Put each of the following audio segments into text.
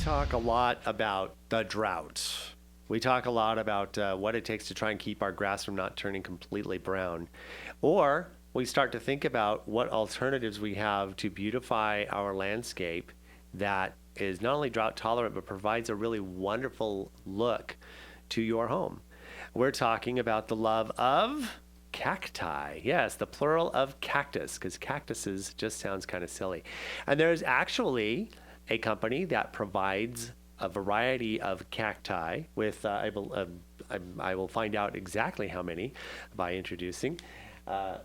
talk a lot about the drought. We talk a lot about what it takes to try and keep our grass from not turning completely brown. Or we start to think about what alternatives we have to beautify our landscape that is not only drought tolerant, but provides a really wonderful look to your home. We're talking about the love of cacti. Yes, the plural of cactus, because cactuses just sounds kind of silly. And there's actually a company that provides a variety of cacti with, I will find out exactly how many by introducing.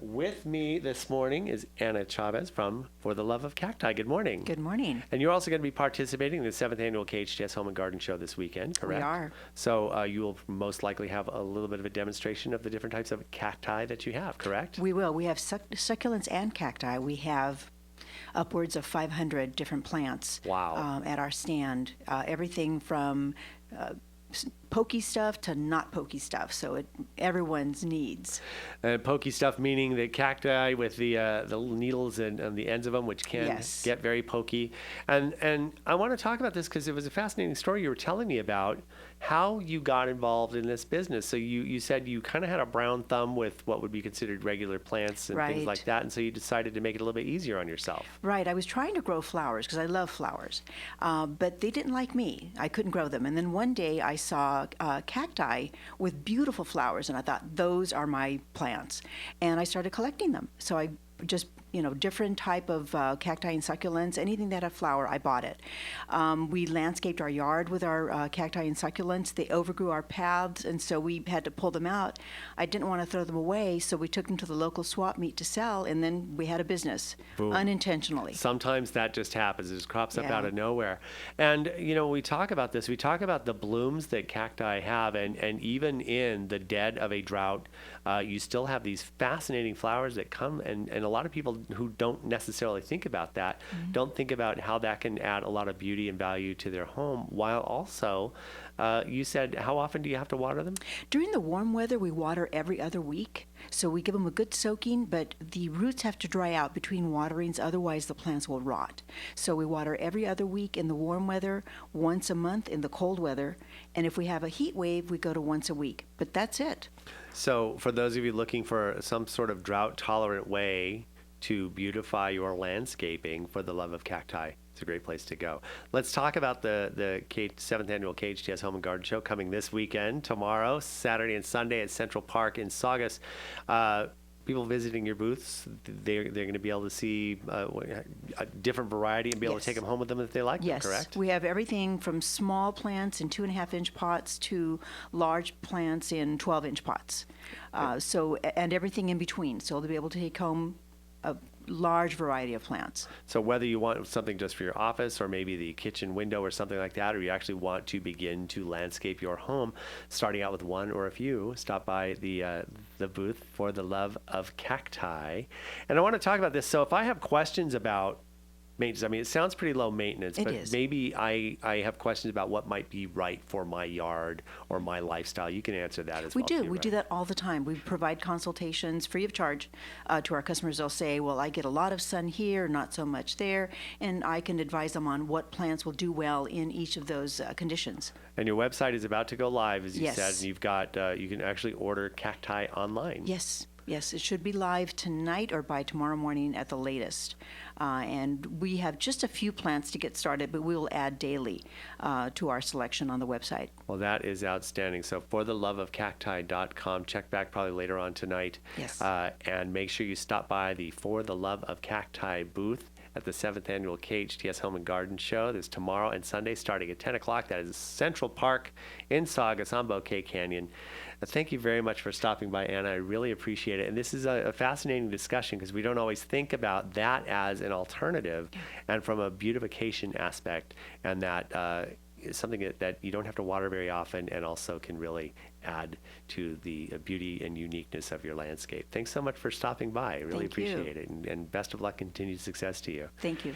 With me this morning is Anna Chavez from For the Love of Cacti. Good morning. Good morning. And you're also going to be participating in the 7th annual KHTS Home and Garden Show this weekend, correct? We are. So you will most likely have a little bit of a demonstration of the different types of cacti that you have, correct? We will. We have succulents and cacti. We have upwards of 500 different plants. Wow. At our stand. Everything from pokey stuff to not pokey stuff, so everyone's needs. Pokey stuff meaning the cacti with the little needles and the ends of them, which can get very pokey. And I want to talk about this because it was a fascinating story you were telling me about how you got involved in this business. So you said you kind of had a brown thumb with what would be considered regular plants and things like that, and so you decided to make it a little bit easier on yourself. Right. I was trying to grow flowers because I love flowers, but they didn't like me. I couldn't grow them. And then one day I saw cacti with beautiful flowers, and I thought, those are my plants. And I started collecting them. So I just, different type of cacti and succulents, anything that had flower, I bought it. We landscaped our yard with our cacti and succulents. They overgrew our paths, and so we had to pull them out. I didn't want to throw them away, so we took them to the local swap meet to sell, and then we had a business. Boom. Unintentionally. Sometimes that just happens. It just crops up out of nowhere. And, we talk about this. We talk about the blooms that cacti have, and even in the dead of a drought, you still have these fascinating flowers that come, and a lot of people who don't necessarily think about that, don't think about how that can add a lot of beauty and value to their home, while also, you said, how often do you have to water them? During the warm weather, we water every other week. So we give them a good soaking, but the roots have to dry out between waterings, otherwise the plants will rot. So we water every other week in the warm weather, once a month in the cold weather, and if we have a heat wave, we go to once a week. But that's it. So for those of you looking for some sort of drought-tolerant way to beautify your landscaping, For the Love of Cacti, it's a great place to go. Let's talk about the 7th Annual KHTS Home and Garden Show coming this weekend, tomorrow, Saturday and Sunday at Central Park in Saugus. People visiting your booths, they're going to be able to see a different variety and be able to take them home with them if they like them, correct? We have everything from small plants in 2.5-inch pots to large plants in 12-inch pots. And everything in between. So they'll be able to take home a large variety of plants. So whether you want something just for your office or maybe the kitchen window or something like that, or you actually want to begin to landscape your home, starting out with one or a few, stop by the booth For the Love of Cacti. And I want to talk about this. So if I have questions about maintenance, I mean, it sounds pretty low maintenance, but maybe I have questions about what might be right for my yard or my lifestyle. You can answer that as well. We do that all the time. We provide consultations free of charge to our customers. They'll say, well, I get a lot of sun here, not so much there, and I can advise them on what plants will do well in each of those conditions. And your website is about to go live, as you said, and you've got, you can actually order cacti online. Yes, it should be live tonight or by tomorrow morning at the latest. And we have just a few plants to get started, but we will add daily to our selection on the website. Well, that is outstanding. So fortheloveofcacti.com. Check back probably later on tonight. Yes. And make sure you stop by the For the Love of Cacti booth at the 7th Annual KHTS Home and Garden Show. There's tomorrow and Sunday starting at 10 o'clock. That is Central Park in Saugus on Bouquet Canyon. Thank you very much for stopping by, Anna. I really appreciate it. And this is a fascinating discussion because we don't always think about that as an alternative and from a beautification aspect, and that is something that you don't have to water very often and also can really add to the beauty and uniqueness of your landscape. Thanks so much for stopping by. I really appreciate it. And best of luck, continued success to you. Thank you.